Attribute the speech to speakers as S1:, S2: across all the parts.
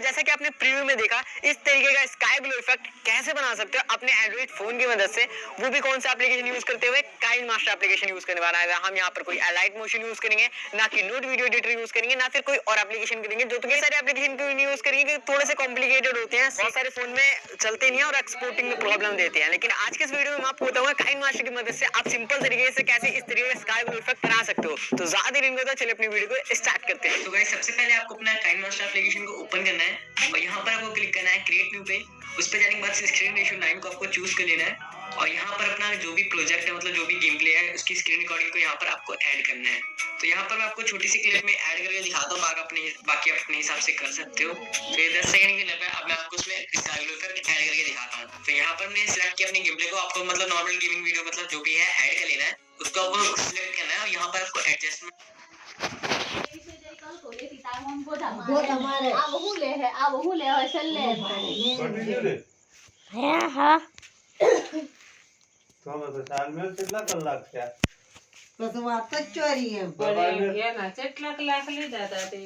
S1: जैसा कि आपने प्रीव्यू में देखा, इस तरीके का स्काई ब्लू इफेक्ट कैसे बना सकते हो अपने एंड्रॉइड फोन की मदद से, वो भी कौन सा एप्लीकेशन यूज करते हुए, काइनमास्टर एप्लीकेशन यूज करने वाला है। हम यहाँ पर कोई एलाइट मोशन यूज करेंगे, ना कि नोट वीडियो एडिटर यूज करेंगे, ना फिर कोई और एप्लीकेशन करेंगे। जो तो ये सारे एप्लीकेशन क्यों नहीं यूज करेंगे, क्योंकि थोड़े से कॉम्प्लिकेटेड होते हैं, बहुत सारे फोन में चलते नहीं है और एक्सपोर्टिंग में प्रॉब्लम देते हैं। लेकिन आज के इस वीडियो में मैं आपको बताऊंगा काइनमास्टर की मदद से आप सिंपल तरीके से कैसे इस तरीके का स्काई ब्लू इफेक्ट बना सकते हो। तो ज्यादा देर नहीं करता, चलिए अपनी वीडियो को स्टार्ट करते हैं। तो गाइस, सबसे पहले आपको अपना काइनमास्टर एप्लीकेशन को ओपन करना है और यहाँ पर आपको क्लिक करना है क्रिएट न्यू पे। उस पे जाने के बाद स्क्रीन रेशियो 9 को आपको चूज कर लेना है और यहाँ पर अपना जो भी प्रोजेक्ट है, मतलब जो भी गेम प्ले है, उसकी स्क्रीन रिकॉर्डिंग को यहाँ पर आपको ऐड करना है। तो यहाँ पर मैं आपको छोटी सी क्लिप में ऐड करके दिखाता हूँ, बाकी अपने हिसाब से कर सकते हो। तो ये 10 सेकंड की क्लिप है। अब मैं आपको उसमें स्काई ब्लू इफेक्ट ऐड करके दिखाता हूँ। तो यहाँ पर मैंने सिलेक्ट किया अपने गेम प्ले को। आपको मतलब नॉर्मल गेमिंग वीडियो मतलब जो भी है ऐड कर लेना है, उसको आपको सिलेक्ट करना है और यहाँ पर आपको एडजस्टमेंट
S2: તો સાલ મેં કેટલા કલાક થયા
S3: તો તું વાત જ ચોરી એમ
S4: પણ એના કેટલા કલાક લીધા હતા તે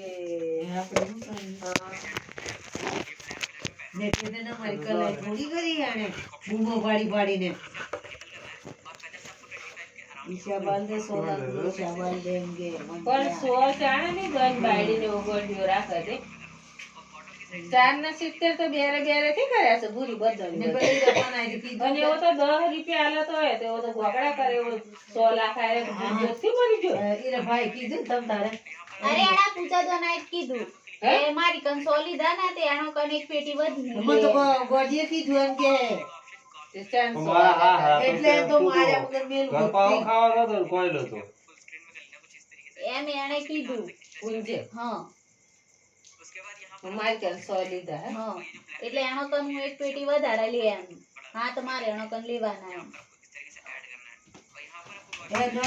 S3: ને તેને મારી કલાઈ થોડી કરી આને બૂમો પાડીને ઈશા બાંધે સોલા ઈશા બાંધેંગે
S4: પણ 100 ચાણે ની ગન બાડીને ઓગળ્યો રાખે તે 470 તો બેરે થી કર્યા છે પૂરી બદલ
S3: ને બધી જપાન આવી કીધું
S4: અને એવો તો 10 રૂપિયા આલે તો હોય તો ગોકડા કરે એવો 100 લાખ આલે તો જોથી મરી ગયો
S3: ઈરે ભાઈ કીધું તમ તારે
S5: અરે આડા પૂછા તો નાઈટ કીધું એ મારી કંસોલ લીધા ના તે આનો કન એક પેટી વધી
S3: મને તો ગોડીએ કીધું એમ કે
S4: તે 400
S2: તમારા હા
S3: એટલે તો મારે વગર મેલ
S2: ગરપાઓ ખાવાનો તો કોઈ નતો
S5: એમ એને કીધું
S4: ઊંજે
S5: હા
S4: મારી કંસોલ લીધા હે
S5: હા એટલે આનો કન હું એક પેટી વધારે લે એમ હા તમારે આનો કન લેવાના એમ
S3: એ જો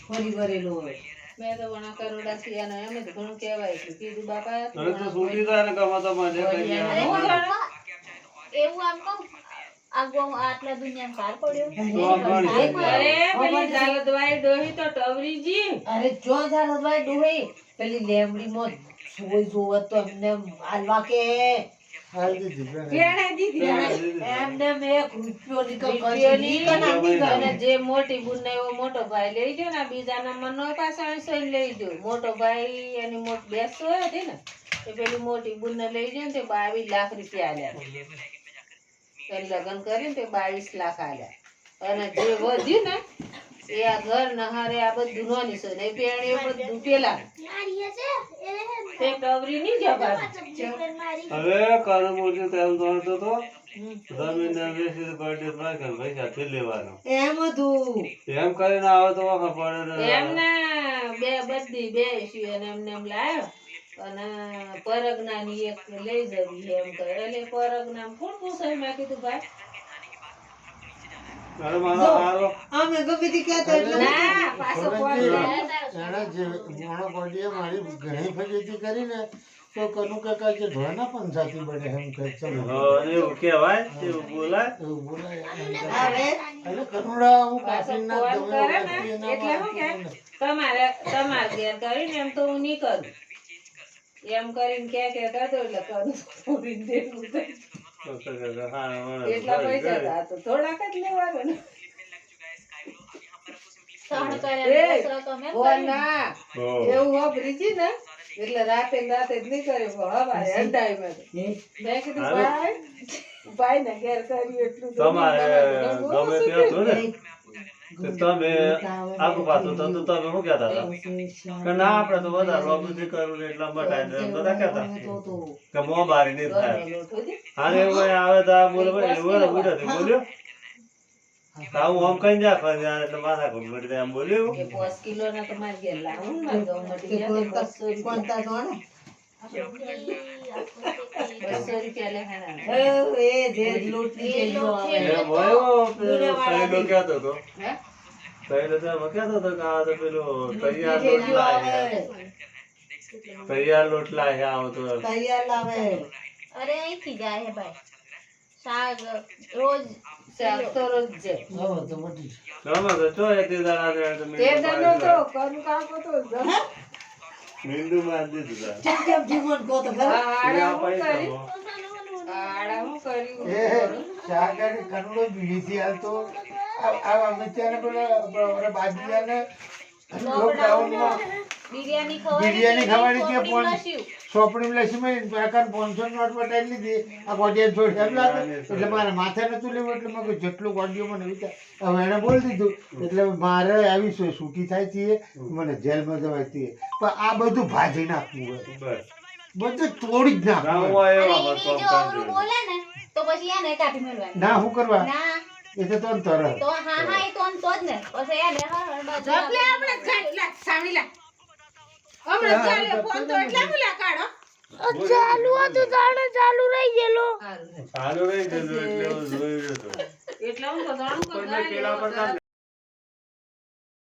S3: ફરી કરેલો હોય
S4: મેં તો વણા કરોડા સિયાનો એમ જ ઘણું કહેવાય છે કીધું બાપા
S2: અરે તો સુટી જાય ને કમાતા માં જે કઈ
S5: અરે હું જાણવા એવું આમ કહું આગો આટલા દુનિયામાં કાર પડ્યો
S4: અરે પેલી જાલદવાઈ ડોહી તો ટવરીજી
S3: અરે જો જાનો ભાઈ ડોહી પેલી લેમડી મોત સોય જોવત તો એમને હાલવા કે
S4: કેણે દીધી
S3: એમને મે રૂપિયો નીકળ
S4: રૂપિયોની
S3: કરી
S4: અને જે મોટી બુન એવો મોટો ભાઈ લઈ ગયો ને બીજા નંબર નો પાછો સોઈ લઈ ગયો મોટો ભાઈ એની મોટ બેસો હતી ને એ પેલી મોટી બુન ને લઈ ગયો ને તે 22 લાખ રૂપિયા આલ્યા એ લગન કરીને તે 22 લાખ આલ્યા અને જે વધ્યું ને એ આ ઘર નહારે આ બધું નોની છે ને પેણી બધું પેલા તે ટવરી ની જવા
S2: અરે કાનો મોટી તેમ તો જમીન ને બેસી બર્થડે રાખે પૈસા થી લેવાનો
S3: એમ હતું
S2: એમ કરીને આવે તો ખબર પડે
S4: એમને બે બધી બે છે અને એમને એમ લાયો અને પરગનાની એક લઈ જવી એમ કરે એટલે પરગના કોણ પૂછે મેં કીધું ભાઈ
S2: અરે મારો હારો
S3: અમે ગમીતી કહેતા એટલે
S4: ના પાછો કોણ
S6: એના જે મોણો કોડીએ મારી ઘણી ફજીતી કરીને તો કનુ કાકા જે ધોના પણ સાથી બને એમ કહે ચલો
S2: એવું કહેવાય એવું બોલાય
S6: એવું બોલાય
S3: હવે
S6: એટલે કનુડા હું
S4: પાછો
S6: કાપીના
S4: ફોન
S6: દવે
S4: કરે
S6: વસ્તી
S4: ને એટલે શું કે
S6: એના
S4: તમારે ઘેર કરીને એમ તો હું નહીં કરું એમ કરીને કે કરતો એટલે કરું પૂરી દેવું એટલા પૈસા હતા તો થોડાક જ લેવાનું ને
S5: સહન કરે
S4: એ,
S5: દસરો તો મેં
S4: ઓ
S5: કર્યું.
S4: ના એવું વાપરી છે ને એટલે રાતે જ નહીં કર્યું પણ હવારે અંધાઈમાં તો. મેં કીધું ભાઈ ને ઘેર કર્યું એટલું તો
S2: તમારે
S4: નહીં
S2: ગમે તે હતું ને
S3: નહીં.
S2: તો તમે આગુ પાછું તો તમે શું કહેતા હતા કે ના આપણે તો વધારે લોબી કરવું ને એટલા માટે એમ બધા કહેતા કે મોં બારી નહીં થાય હારે એવું આવે તો આ બોલે ભાઈ એવું બુઢો થી બોલ્યો આવું આમ કઈ જા ફરી યાર એટલે માથા ઘૂંઘટ દે એમ બોલ્યો
S4: કે 5 કિલો ના તમારે ઘેર લાવું ને મારે ઘઉં મટી ગયા તો 200 રૂપિયા.
S3: કોણતા જોણે
S4: 200 રૂપિયા લેવાના.
S3: એ જે લોટની થેલીઓ આવે
S2: એમ હોય પહેલો કહેતો હતો
S4: હે?
S2: પહેલો તો એમ કહેતો હતો કે આ તો પેલું તૈયાર લોટ
S3: થેલીઓ
S2: લાવે
S3: આવે
S2: તૈયાર લોટ લાવે આવો તો
S3: તૈયાર લાવે
S5: અરે અહીંથી જાય હે ભાઈ શાક રોજ
S4: શાક તો રોજ છે.
S6: હવે તો મટી
S2: ગમે તો ચો એક દાડા દે તમે
S4: તે દાડો તો કરું કાકો તો
S2: મીંડું માર દીધું તા.
S3: કેમ કેમ જીવન કહો તો ખરા?
S2: એ આ પૈસા
S4: આડા હું કર્યું
S6: એ શાકાહારી કનુડો બીડીથી હાલતો આ અમિત ચાને પેલા બાજુજાને લોકડાઉનમાં
S5: બિરયાની
S6: બિરયાની ખવાડી કે
S5: ખવાડી
S6: પણ સોપડી લસી માં પ્રકાર 500 નોટ બતાવી લીધી આ ગોડિયા છોડી એમ લાગે એટલે મારે માથે નતું લેવું એટલે મેં કીધું જેટલું ગોડિયો મને વિચાર હવે એને બોલી દીધું એટલે મારે આવી છૂટી થાય છે મને જેલમાં જવાય છે પણ આ બધું ભાજી નાખવું હોય
S2: બસ.
S6: બધું તોડી જ
S2: ના,
S6: નાખવું
S2: હું
S6: હોય.
S2: આવ્યો
S5: અને
S2: આમાં
S5: એને
S2: તો
S5: જો
S2: કામ
S5: અવરું
S2: કર્યું.
S5: બોલે ને તો પછી એને કાપી મેળવાનું
S6: ના શું કરવા
S5: ના
S6: એ તો તને તરત
S5: તો હા એ તો જ ને પછી એને હર બાજુ
S4: જપ લે આપણે ચાલ લા સામી લા હમણાં ચાલે ફોન તો એટલા મુલા કાઢો
S5: ચાલુ હતું તાણે ચાલુ રહી ગયેલો
S4: સારું
S2: સારું રહી ગયેલું એટલે હું જોઈ રહ્યો હતો.
S4: એટલા હું તો જાણું
S2: પણ મેં પેલા પર કામ